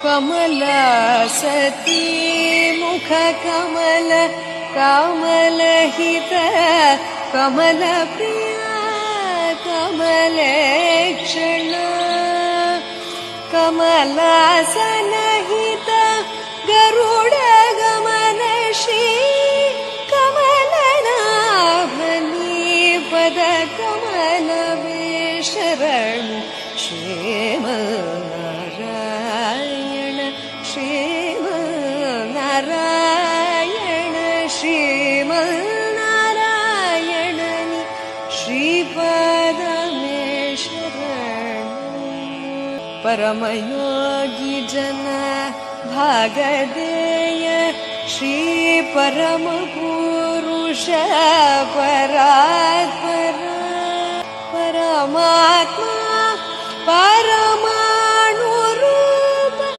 कमलासती मुखकमल कमलहित कमलप्रिया कमलेक्षण कमलासनहित गरुडगमन श्री कमलनाभनी पदकमलवेशरणु श्रीमन्नारायण श्रीमन्नारायण श्रीमन्नारायणनि श्रीपदमेशरणु परमयोगी जन भागधेय श्री परमपुरुष परात्पर परमात्मा